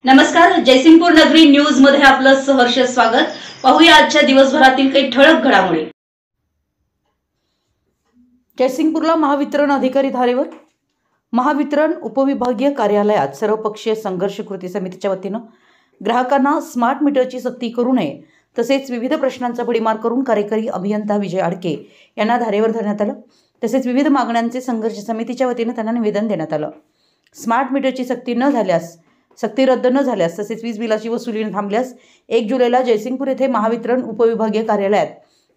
नमस्कार, जयसिंगपूर नगरी न्यूज मध्ये आपलं सहर्ष स्वागत। पाहूया आजच्या दिवसभरातील काही ठळक घडामोडी। जयसिंगपूरला महावितरण अधिकारी धारेवर। महावितरण उपविभागीय कार्यालयात सर्वपक्षीय संघर्ष कृती समितीच्या वतीनं ग्राहकांना स्मार्ट मीटरची सक्ती करू नये तसेच विविध प्रश्नांचा भडीमार करून कार्यकारी अभियंता विजय आडके यांना धारेवर धरण्यात आलं। तसेच विविध मागण्यांचे संघर्ष समितीच्या वतीनं त्यांना निवेदन देण्यात आलं। स्मार्ट मीटरची सक्ती रद्द न झाल्यास तसेच वीज बिलाची वसुली थांबल्यास 1 जुलैला जयसिंगपूर येथे महावितरण उपविभागीय कार्यालयात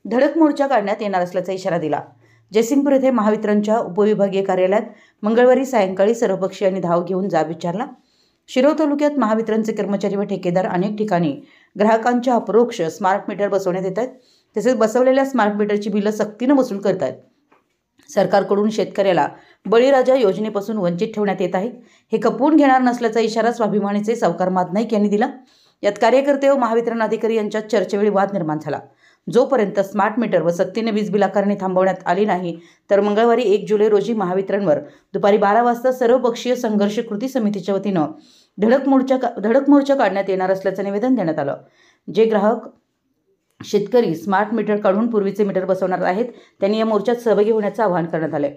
धडक मोर्चा काढण्यात येणार असल्याचा इशारा दिला। जयसिंगपूर येथे महावितरणच्या उपविभागीय कार्यालयात मंगळवारी सायंकाळी सर्वपक्षीयांनी धाव घेऊन जाब विचारला। शिरोळ तालुक्यात महावितरणचे कर्मचारी व ठेकेदार अनेक ठिकाणी ग्राहकांच्या अप्रोक्ष स्मार्ट मीटर बसवण्यात येत आहेत। तसेच बसवलेल्या स्मार्ट मीटरची बिलं सक्तीने वसूल करत आहेत। सरकारकडून शेतकऱ्याला बळीराजा योजनेपासून वंचित ठेवण्यात येत आहे। हे खपवून घेणार नसल्याचा इशारा स्वाभिमानीचे सावकार मादनाईक यांनी दिला। यात कार्यकर्ते व महावितरण अधिकारी यांच्यात चर्चेवेळी वाद निर्माण झाला। जोपर्यंत स्मार्ट मीटर व सक्तीने वीज बिल आकारणी थांबवण्यात आली नाही तर मंगळवारी 1 जुलै रोजी महावितरणवर दुपारी 12 वाजता सर्वपक्षीय संघर्ष कृती समितीच्या वतीनं धडक मोर्चा काढण्यात येणार असल्याचं निवेदन देण्यात आलं। जे ग्राहक शेतकरी स्मार्ट मीटर काढून पूर्वीचे मीटर बसवणार आहेत त्यांनी या मोर्चात सहभागी होण्याचं आवाहन करण्यात आले।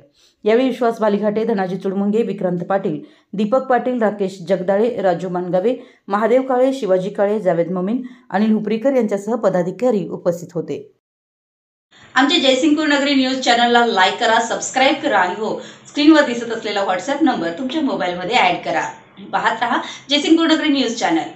यावेळी विश्वास बालिघाटे, धनाजी चुडमुंगे, विक्रांत पाटील, दीपक पाटील, राकेश जगदाळे, राजू मानगावे, महादेव काळे, शिवाजी काळे, जावेद मोमीन, अनिल हुपरीकर यांच्यासह पदाधिकारी उपस्थित होते। आमच्या जयसिंगपूर नगरी न्यूज चॅनलला लाईक करा, सबस्क्राइब करा आणि हो, स्क्रीनवर दिसत असलेला व्हॉट्सअप नंबर तुमच्या मोबाईलमध्ये ऍड करा। पाहत रहा जयसिंगपूर नगरी न्यूज चॅनल।